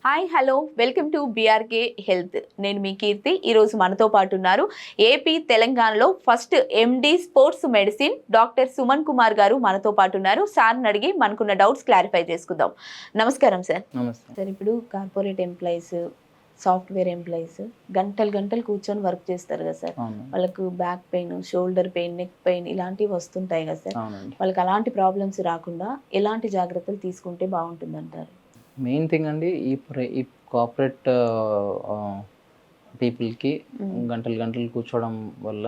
Hi hello welcome to BRK health. నేను మీ కీర్తి. ఈరోజు మనతో పాటు ఉన్నారు ఏపీ తెలంగాణలో first MD sports medicine doctor Suman Kumar గారు మనతో పాటు ఉన్నారు. సార్ని అడిగి మనకున్న డౌట్స్ క్లారిఫై చేసుకుందాం. నమస్కారం సార్. నమస్తే సార్, ఇప్పుడు కార్పొరేట్ ఎంప్లాయీస్, సాఫ్ట్వేర్ ఎంప్లాయీస్ గంటలు కూర్చొని వర్క్ చేస్తారు కదా సార్. వాళ్ళకు back pain, shoulder pain, neck pain ఇలాంటివి వస్తుంటాయి కదా సార్. వాళ్ళకి అలాంటి ప్రాబ్లమ్స్ రాకుండా ఎలాంటి జాగ్రత్తలు తీసుకుంటే బాగుంటుంది అంటారు? మెయిన్ థింగ్ అండి, ఈ కార్పొరేట్ పీపుల్కి గంటలు కూర్చోవడం వల్ల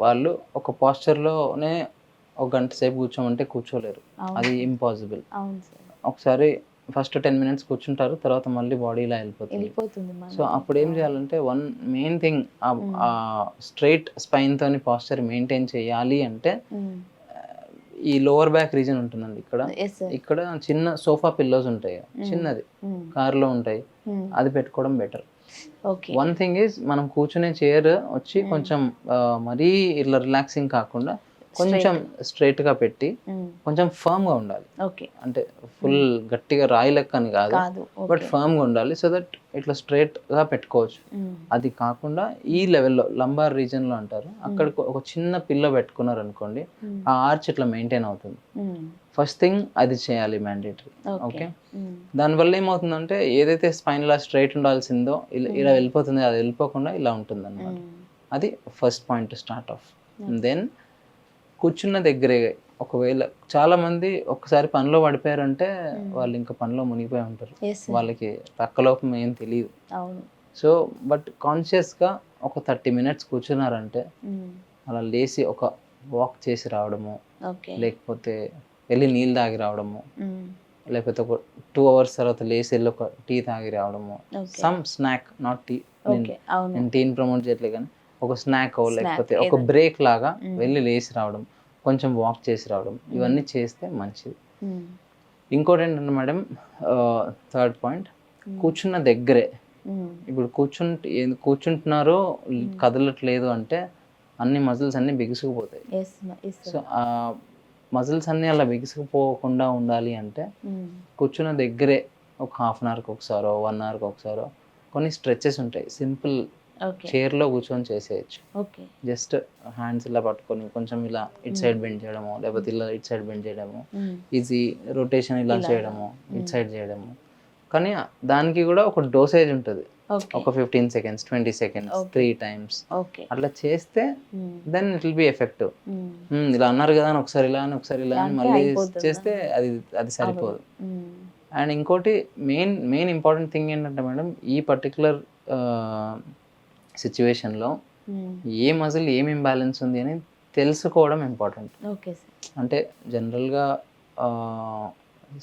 వాళ్ళు ఒక పాస్చర్లోనే ఒక గంట సేపు కూర్చోమంటే కూర్చోలేరు. అది ఇంపాసిబుల్. ఒకసారి ఫస్ట్ 10 minutes కూర్చుంటారు, తర్వాత మళ్ళీ బాడీ ఇలా వెళ్ళిపోతుంది. సో అప్పుడు ఏం చేయాలంటే మెయిన్ థింగ్ స్ట్రైట్ స్పైన్ తోని పాస్చర్ మెయింటైన్ చేయాలి అంటే ఈ లోవర్ బ్యాక్ రీజన్ ఉంటుందండి. ఇక్కడ చిన్న సోఫా పిల్లోస్ ఉంటాయి, చిన్నది కార్లో ఉంటాయి, అది పెట్టుకోవడం బెటర్. వన్ థింగ్ ఈజ్ మనం కూర్చునే చైర్ వచ్చి కొంచెం మరీ ఇట్లా రిలాక్సింగ్ కాకుండా కొంచెం స్ట్రైట్ గా పెట్టి కొంచెం ఫర్మ్ గా ఉండాలి. అంటే ఫుల్ గట్టిగా రాయి లెక్క అని కాదు, బట్ ఫర్మ్ గా ఉండాలి. సో దట్ ఇట్లా స్ట్రైట్ గా పెట్టుకోవచ్చు. అది కాకుండా ఈ లెవెల్లో లంబార్ రీజన్ లో అంటారు, అక్కడ ఒక చిన్న పిల్ల పెట్టుకున్నారు అనుకోండి, ఆ ఆర్చ్ ఇట్లా మెయింటైన్ అవుతుంది. ఫస్ట్ థింగ్ అది చేయాలి, మ్యాండేటరీ. ఓకే, దానివల్ల ఏమవుతుందంటే ఏదైతే స్పైన్ ఇలా స్ట్రైట్ ఉండాల్సిందో ఇలా వెళ్ళిపోతుంది, అది వెళ్ళిపోకుండా ఇలా ఉంటుంది అన్నమాట. అది first point start off. Then కూర్చున్న దగ్గరే ఒకవేళ చాలా మంది ఒక్కసారి పనిలో పడిపోయారంటే వాళ్ళు ఇంకా పనిలో మునిగిపోయి ఉంటారు, వాళ్ళకి పక్కలోపం ఏం తెలియదు. సో బట్ కాన్షియస్గా ఒక 30 minutes కూర్చున్నారంటే అలా లేచి ఒక వాక్ చేసి రావడము, లేకపోతే వెళ్ళి నీళ్ళు తాగి రావడము, లేకపోతే ఒక 2 hours తర్వాత లేచి వెళ్ళి ఒక టీ తాగి రావడము, సమ్ స్నాక్, నాట్ టీ, నేను టీని ప్రమోట్ చేయట్లేదు, కానీ ఒక స్నాక్ లేకపోతే ఒక బ్రేక్ లాగా వెళ్ళి లేచి రావడం, కొంచెం వాక్ చేసి రావడం, ఇవన్నీ చేస్తే మంచిది. ఇంకోటి ఏంటంటే మేడం, థర్డ్ పాయింట్, కూర్చున్న దగ్గరే. ఇప్పుడు కూర్చుంటున్నారో కదలట్లేదు అంటే అన్ని మజిల్స్ అన్ని బిగుసుకుపోతాయి. సో ఆ మజిల్స్ అన్ని అలా బిగుసుకుపోకుండా ఉండాలి అంటే కూర్చున్న దగ్గరే ఒక 1/2 hourకి ఒకసారో 1 hourకి ఒకసారో కొన్ని స్ట్రెచెస్ ఉంటాయి, సింపుల్ చైర్లో కూర్చొని చేసేయచ్చు. జస్ట్ హ్యాండ్స్ ఇలా పట్టుకొని కొంచెం ఇలా ఇట్ సైడ్ బెండ్ చేయడము, లేకపోతే ఇలా ఇట్ సైడ్ బెండ్ చేయడము, ఈజీ రొటేషన్ ఇలా చేయడము, ఇట్ సైడ్ చేయడము. కానీ దానికి కూడా ఒక డోసేజ్ ఉంటుంది, ఒక 15 seconds 20 seconds 3 times అట్లా చేస్తే then it will be effective. ఇలా అన్నారు కదా అని ఒకసారి ఇలా అని ఒకసారి ఇలా అని మళ్ళీ చేస్తే అది సరిపోదు. అండ్ ఇంకోటి మెయిన్ ఇంపార్టెంట్ థింగ్ ఏంటంటే మేడం, ఈ పర్టికులర్ సిచ్యువేషన్లో ఏ మజిల్ ఏం ఇంబ్యాలెన్స్ ఉంది అని తెలుసుకోవడం ఇంపార్టెంట్. అంటే జనరల్గా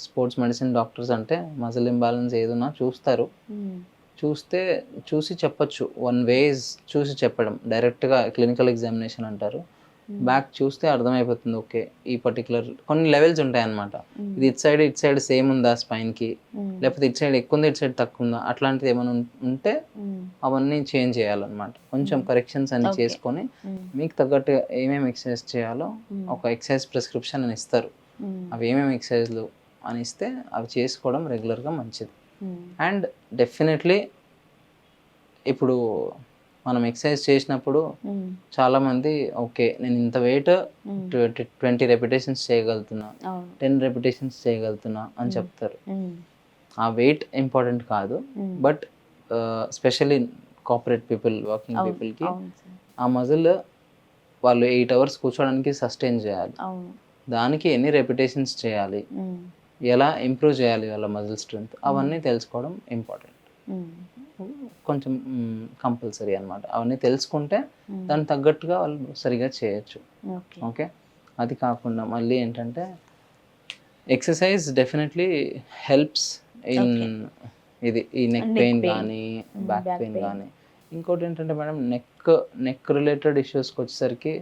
స్పోర్ట్స్ మెడిసిన్ డాక్టర్స్ అంటే మజిల్ ఇంబ్యాలెన్స్ ఏదన్నా చూస్తారు, చూసి చెప్పచ్చు. వన్ వేస్ చూసి చెప్పడం, డైరెక్ట్గా క్లినికల్ ఎగ్జామినేషన్ అంటారు. బ్యాక్ చూస్తే అర్థమైపోతుంది, ఓకే ఈ పర్టికులర్ కొన్ని లెవెల్స్ ఉంటాయి అన్నమాట. ఇది ఇట్ సైడ్ సేమ్ ఉందా స్పైన్కి, లేకపోతే ఇట్ సైడ్ ఎక్కువ ఉంది ఇట్ సైడ్ తక్కువ ఉందా, అట్లాంటిది ఏమైనా ఉంటే అవన్నీ చేంజ్ చేయాలన్నమాట. కొంచెం కరెక్షన్స్ అన్ని చేసుకొని మీకు తగ్గట్టుగా ఏమేమి ఎక్సర్సైజ్ చేయాలో ఒక ఎక్సర్సైజ్ ప్రిస్క్రిప్షన్ అని ఇస్తారు. అవి ఏమేమి ఎక్సర్సైజ్లు అని ఇస్తే అవి చేసుకోవడం రెగ్యులర్గా మంచిది. అండ్ డెఫినెట్లీ ఇప్పుడు మనం ఎక్సర్సైజ్ చేసినప్పుడు చాలా మంది ఓకే నేను ఇంత వెయిట్ 20 repetitions చేయగలుగుతున్నా, 10 repetitions చేయగలుగుతున్నా అని చెప్తారు. ఆ వెయిట్ ఇంపార్టెంట్ కాదు, but specially corporate people, working పీపుల్కి ఆ మజిల్ వాళ్ళు 8 hours కూర్చోడానికి సస్టైన్ చేయాలి. దానికి ఎన్ని repetitions చేయాలి, ఎలా ఇంప్రూవ్ చేయాలి వాళ్ళ మజిల్ స్ట్రెంగ్త్, అవన్నీ తెలుసుకోవడం ఇంపార్టెంట్, కొంచెం కంపల్సరీ అన్నమాట. అవన్నీ తెలుసుకుంటే దానికి తగ్గట్టుగా వాళ్ళు సరిగా చేయొచ్చు. ఓకే, అది కాకుండా మళ్ళీ ఏంటంటే ఎక్సర్సైజ్ డెఫినెట్లీ హెల్ప్స్ ఇన్ ఈ నెక్ పెయిన్ కానీ బ్యాక్ పెయిన్ కానీ. ఇంకోటి ఏంటంటే మేడం, నెక్ రిలేటెడ్ ఇష్యూస్కి వచ్చేసరికి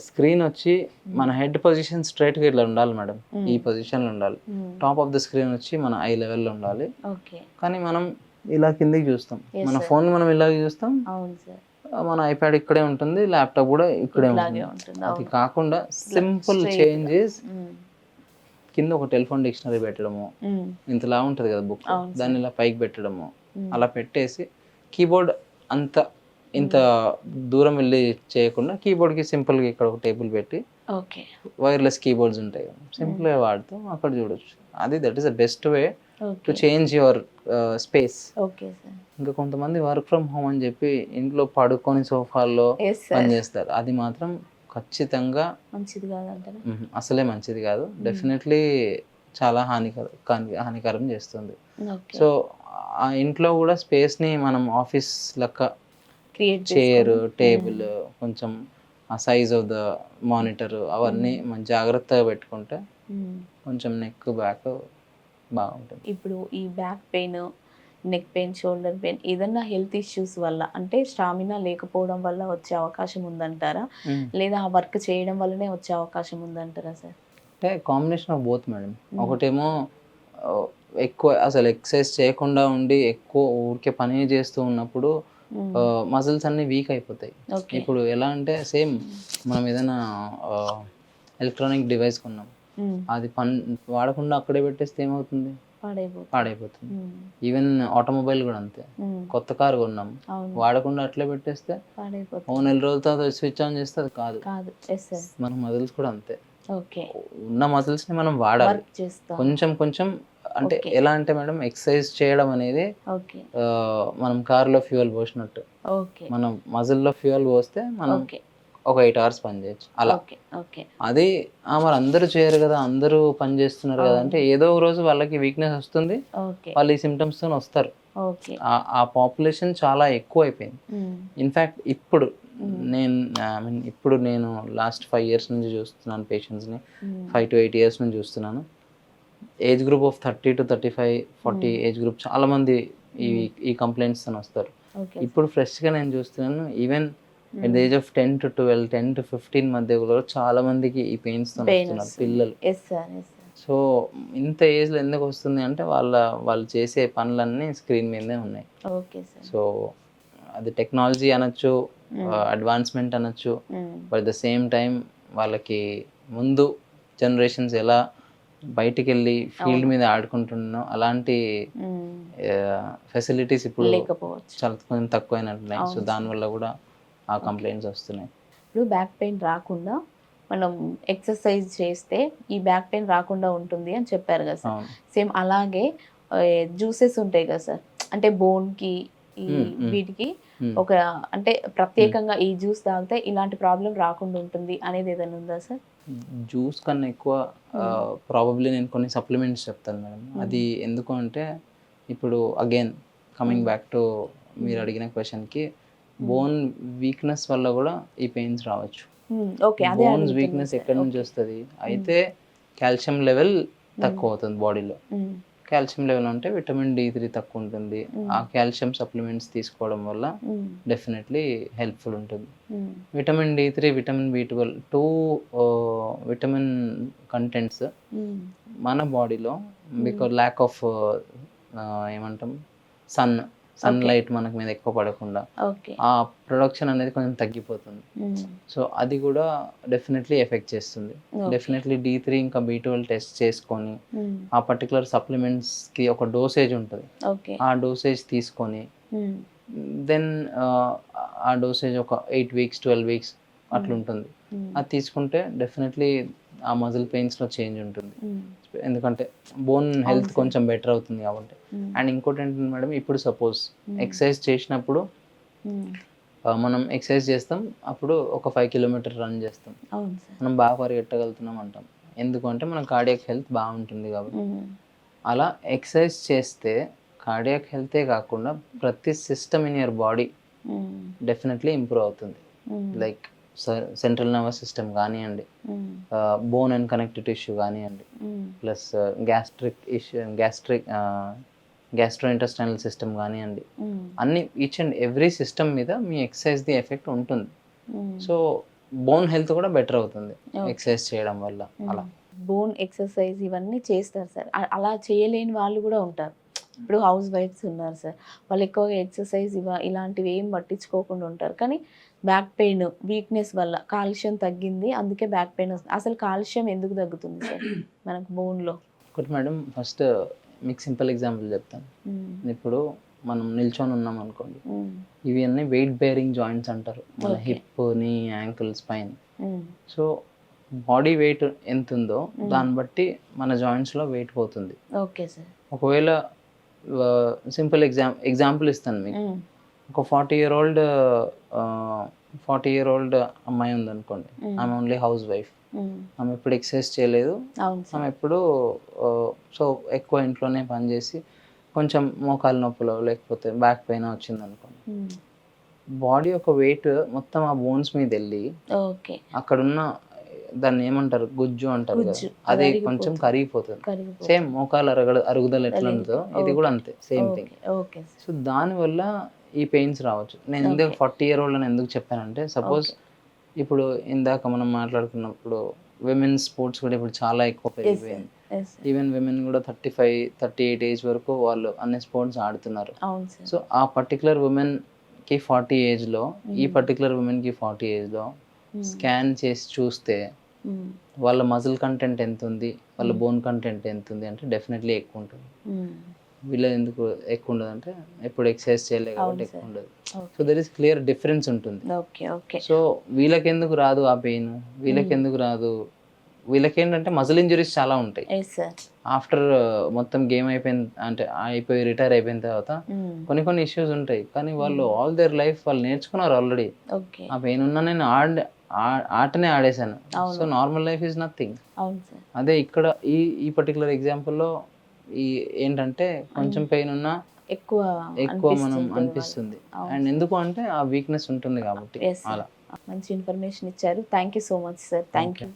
స్క్రీన్ వచ్చి మన హెడ్ పొజిషన్ స్ట్రైట్గా ఇట్లా ఉండాలి మేడం, ఈ పొజిషన్లో ఉండాలి. టాప్ ఆఫ్ ద స్క్రీన్ వచ్చి మన ఐ లెవెల్లో ఉండాలి. కానీ మనం ఇలా కిందకి చూస్తాం, మన ఫోన్ మనం ఇలాగే చూస్తాం, మన ఐప్యాడ్ ఇక్కడే ఉంటుంది, ల్యాప్టాప్ కూడా ఇక్కడే ఉంటుంది. అది కాకుండా సింపుల్ చేంజెస్ కింద ఒక టెలిఫోన్ డిక్షనరీ పెట్టడము, ఇంతలా ఉంటుంది కదా బుక్, అవును సార్. దాన్ని ఇలా పైకి పెట్టడము, అలా పెట్టేసి కీబోర్డ్ అంత ఇంత దూరం వెళ్ళి చేయకుండా కీబోర్డ్కి సింపుల్గా ఇక్కడ ఒక టేబుల్ పెట్టి ఓకే. వైర్లెస్ కీబోర్డ్స్ ఉంటాయి కదా, సింపుల్గా వాడుతూ అక్కడ చూడొచ్చు. That is the best way to okay. Change your space. Okay sir. ఇంకా కొంతమంది వర్క్ ఫ్రమ్ హోమ్ అని చెప్పి ఇంట్లో పడుకొని సోఫాల్లో ఎస్ సార్. పనిచేస్తారు. అది మాత్రం ఖచ్చితంగా మంచిది కాదంటారా? అసలే మంచిది కాదు. డెఫినెట్లీ చాలా హానికరం చేస్తుంది. ఓకే. సో ఆ ఇంట్లో కూడా స్పేస్ని మనం ఆఫీస్ లెక్క క్రియేట్ చైర్, టేబుల్, కొంచెం ఆ సైజ్ ఆఫ్ ద మానిటర్ అవన్నీ మనం జాగ్రత్తగా పెట్టుకుంటే కొంచెం నెక్ బ్యాక్ బాగుంటుంది. ఇప్పుడు ఈ back pain, neck pain, shoulder pain ఏదన్నా హెల్త్ ఇష్యూస్ వల్ల అంటే స్టామినా లేకపోవడం వల్ల వచ్చే అవకాశం ఉందంటారా, లేదా ఆ వర్క్ చేయడం వల్లనే వచ్చే అవకాశం ఉందంటారా సార్? అంటే కాంబినేషన్ ఆఫ్ బోత్ మేడం. ఒకటేమో ఎక్కువ అసలు ఎక్సర్సైజ్ చేయకుండా ఉండి ఎక్కువ ఊరికే పని చేస్తూ ఉన్నప్పుడు మజిల్స్ అన్నీ వీక్ అయిపోతాయి. ఇప్పుడు ఎలా అంటే సేమ్ మనం ఏదైనా ఎలక్ట్రానిక్ డివైస్ కొన్నాం, అది వాడకుండా అక్కడే పెట్టేస్తే ఏమవుతుంది? పాడైపోతుంది. ఈవెన్ ఆటోమొబైల్ కూడా అంతే. కొత్త కారు కొన్నాం, వాడకుండా అట్లే పెట్టేస్తే నెల రోజుల తర్వాత స్విచ్ ఆన్ చేస్తే అది కాదు. మన మజిల్స్ కూడా అంతే. ఉన్న మజిల్స్ ని మనం వాడాలి కొంచెం కొంచెం. అంటే ఎలా అంటే మేడం, ఎక్సర్సైజ్ చేయడం అనేది మనం కార్లో ఫ్యూయల్ పోసినట్టు. మనం మజిల్లో ఫ్యూయల్ పోస్తే మనం ఒక 8 hours పని చేయొచ్చు అలా. అది మరి అందరూ చేయరు కదా, అందరూ పని చేస్తున్నారు కదా అంటే ఏదో ఒక రోజు వాళ్ళకి వీక్నెస్ వస్తుంది, వాళ్ళు ఈ సిమ్టమ్స్ తో వస్తారు. ఆ పాపులేషన్ చాలా ఎక్కువ అయిపోయింది. ఇన్ఫ్యాక్ట్ ఇప్పుడు నేను లాస్ట్ 5 years నుంచి చూస్తున్నాను పేషెంట్స్ని, 5 to 8 years నుంచి చూస్తున్నాను. Age group of 30 to 35, 40 age group చాలా మంది ఈ కంప్లైంట్స్ తో వస్తారు. ఇప్పుడు ఫ్రెష్గా నేను చూస్తున్నాను, even at the age of 10 to 12, 10 to 15 మధ్య కూడా చాలా మందికి ఈ పెయిన్స్ తో వస్తున్నారు పిల్లలు. సో ఇంత ఏజ్లో ఎందుకు వస్తుంది అంటే వాళ్ళు చేసే పనులన్నీ స్క్రీన్ మీదే ఉన్నాయి. సో అది టెక్నాలజీ అనొచ్చు, అడ్వాన్స్మెంట్ అనొచ్చు, బట్ ద సేమ్ టైం వాళ్ళకి ముందు జనరేషన్స్ ఎలా బయటికి వెళ్ళి ఫీల్డ్ మీద ఆడుకుంటున్నాం అలాంటి ఫెసిలిటీస్ ఇప్పుడు చాలా కొంచెం తక్కువైనట్టున్నాయి. సో దానివల్ల కూడా ఆ కంప్లైంట్స్ వస్తున్నాయి. ఇప్పుడు బ్యాక్ పెయిన్ రాకుండా మనం ఎక్సర్సైజ్ చేస్తే ఈ బ్యాక్ పెయిన్ రాకుండా ఉంటుంది అని చెప్పారు కదా సార్. సేమ్ అలాగే జ్యూసెస్ ఉంటాయి కదా సార్, అంటే బోన్కి ఈ వీటికి ఒక అంటే ప్రత్యేకంగా ఈ జ్యూస్ తాగితే ఇలాంటి ప్రాబ్లం రాకుండా ఉంటుంది అనేది ఏదైనా ఉందా సార్? జ్యూస్ కన్నా ఎక్కువ ప్రాబబ్లీ నేను కొన్ని సప్లిమెంట్స్ చెప్తాను మేడం. అది ఎందుకు అంటే ఇప్పుడు అగైన్ కమింగ్ బ్యాక్ టు మీరు అడిగిన క్వశ్చన్కి, బోన్ వీక్నెస్ వల్ల కూడా ఈ పెయిన్స్ రావచ్చు. బోన్స్ వీక్నెస్ ఎక్కడి నుంచి వస్తుంది అయితే కాల్షియం లెవెల్ తక్కువ అవుతుంది బాడీలో. కాల్షియం లెవెల్ అంటే విటమిన్ D3 తక్కువ ఉంటుంది. ఆ కాల్షియం సప్లిమెంట్స్ తీసుకోవడం వల్ల డెఫినెట్లీ హెల్ప్ఫుల్ ఉంటుంది. Vitamin D3, vitamin B12 2 vitamin contents మన బాడీలో బికాజ్ ల్యాక్ ఆఫ్ ఏమంటాం సన్లైట్ మనకు మీద ఎక్కువ పడకుండా ఆ ప్రొడక్షన్ అనేది కొంచెం తగ్గిపోతుంది. సో అది కూడా డెఫినెట్లీ ఎఫెక్ట్ చేస్తుంది. డెఫినెట్లీ D3 ఇంకా B12 టెస్ట్ చేసుకొని ఆ పర్టికులర్ సప్లిమెంట్స్కి ఒక డోసేజ్ ఉంటుంది, ఆ డోసేజ్ తీసుకొని దెన్ ఆ డోసేజ్ ఒక 8 weeks 12 weeks అట్లుంటుంది. అది తీసుకుంటే డెఫినెట్లీ ఆ మజిల్ పెయిన్స్లో చేంజ్ ఉంటుంది, ఎందుకంటే బోన్ హెల్త్ కొంచెం బెటర్ అవుతుంది కాబట్టి. అండ్ ఇంకోటి ఏంటంటే మేడం, ఇప్పుడు సపోజ్ ఎక్సర్సైజ్ చేసినప్పుడు మనం ఎక్సర్సైజ్ చేస్తాం, అప్పుడు ఒక 5 kilometers రన్ చేస్తాం, మనం బాగా పరిగెట్టగలుగుతున్నాం అంటాం, ఎందుకంటే మన కార్డియాక్ హెల్త్ బాగుంటుంది కాబట్టి. అలా ఎక్సర్సైజ్ చేస్తే కార్డియాక్ హెల్తే కాకుండా ప్రతి system in your body definitely improve అవుతుంది. లైక్ సెంట్రల్ నర్వస్ సిస్టమ్ కానివ్వండి, బోన్ అండ్ కనెక్టివ్ టిష్యూ కానివ్వండి, ప్లస్ గ్యాస్ట్రోఇంటెస్టైనల్ సిస్టమ్ కానివ్వండి, అన్ని ఈచ్ అండ్ ఎవ్రీ సిస్టమ్ మీద మీ ఎక్సర్సైజ్ది ఎఫెక్ట్ ఉంటుంది. సో బోన్ హెల్త్ కూడా బెటర్ అవుతుంది ఎక్సర్సైజ్ చేయడం వల్ల. అలా బోన్ ఎక్సర్సైజ్ ఇవన్నీ చేస్తారు సార్, అలా చేయలేని వాళ్ళు కూడా ఉంటారు. ఇప్పుడు హౌస్ వైఫ్స్ ఉన్నారు సార్, వాళ్ళు ఎక్కువగా ఎక్సర్సైజ్ ఇలాంటివి ఏం పట్టించుకోకుండా ఉంటారు, కానీ బ్యాక్ పెయిన్ వీక్నెస్ వల్ల కాల్షియం తగ్గింది, అందుకే బ్యాక్ పెయిన్ వస్తుంది. అసలు కాల్షియం ఎందుకు తగ్గుతుంది సార్ మనకు బోన్లో? ఒకటి మేడం, ఫస్ట్ మీకు సింపుల్ ఎగ్జాంపుల్ చెప్తాను. ఇప్పుడు మనం నిల్చొని ఉన్నాం అనుకోండి, ఇవి అన్నీ వెయిట్ బేరింగ్ జాయింట్స్ అంటారు, మన హిప్, నీ, ankle, spine. So body weight ఎంత ఉందో దాన్ని బట్టి మన జాయింట్స్లో వెయిట్ పోతుంది. Okay sir. ఒకవేళ సింపుల్ ఎగ్జాంపుల్ ఇస్తాను మీకు. ఒక 40 year old అమ్మాయి ఉందనుకోండి, ఆమె ఓన్లీ హౌస్ వైఫ్, ఆమె ఎప్పుడు ఎక్సర్సైజ్ చేయలేదు, ఆమె ఎప్పుడు సో ఎక్కువ ఇంట్లోనే పనిచేసి కొంచెం మోకాలు నొప్పులు లేకపోతే బ్యాక్ పెయిన్ వచ్చింది అనుకోండి, బాడీ ఒక వెయిట్ మొత్తం ఆ బోన్స్ మీద వెళ్ళి అక్కడున్న దాన్ని ఏమంటారు, గుజ్జు అంటారు కదా, అది కొంచెం కరిగిపోతుంది. సేమ్ మోకాలు అరుగుదల ఎట్లా ఉంటుందో ఇది కూడా అంతే, సేమ్ థింగ్. సో దానివల్ల ఈ పెయిన్స్ రావచ్చు. నేను ఎందుకు 40 year old అని ఎందుకు చెప్పానంటే, సపోజ్ ఇప్పుడు ఇందాక మనం మాట్లాడుకున్నప్పుడు విమెన్స్ స్పోర్ట్స్ కూడా ఇప్పుడు చాలా ఎక్కువ పెరిగిపోయింది. ఈవెన్ విమెన్ కూడా 35-38 ఏజ్ వరకు వాళ్ళు అన్ని స్పోర్ట్స్ ఆడుతున్నారు. సో ఆ పర్టికులర్ ఉమెన్కి 40 ఏజ్లో, ఈ పర్టికులర్ ఉమెన్కి 40 ఏజ్లో స్కాన్ చేసి చూస్తే వాళ్ళ మజిల్ కంటెంట్ ఎంత ఉంది, వాళ్ళ బోన్ కంటెంట్ ఎంత ఉంది అంటే డెఫినెట్లీ ఎక్కువ ఉంటుంది. వీళ్ళది ఎందుకు ఎక్కువ ఉండదు అంటే ఎప్పుడు ఎక్సర్సైజ్ చేయలేదు కాబట్టి ఎక్కువ ఉండదు. So there is clear difference ఉంటుంది. సో వీళ్ళకి ఎందుకు రాదు ఆ పెయిన్, వీళ్ళకి ఎందుకు రాదు, వీళ్ళకి ఏంటంటే మజిల్ ఇంజరీస్ చాలా ఉంటాయి. ఆఫ్టర్ మొత్తం గేమ్ అయిపోయి రిటైర్ అయిపోయిన తర్వాత కొన్ని ఇష్యూస్ ఉంటాయి, కానీ వాళ్ళు ఆల్ దేర్ లైఫ్ వాళ్ళు నేర్చుకున్నారు ఆల్రెడీ. ఆ పెయిన్ ఉన్నా నేను ఆటనే ఆడేశాను, so normal life is nothing. అదే ఇక్కడ ఈ పర్టికులర్ ఎగ్జాంపుల్లో ఏంటంటే కొంచెం పెయిన్ ఉన్నా ఎక్కువ మనం అనిపిస్తుంది. అండ్ ఎందుకు అంటే ఆ వీక్నెస్ ఉంటుంది కాబట్టి. అలా మంచి ఇన్ఫర్మేషన్ ఇచ్చారు. Thank you so much sir. Thank you.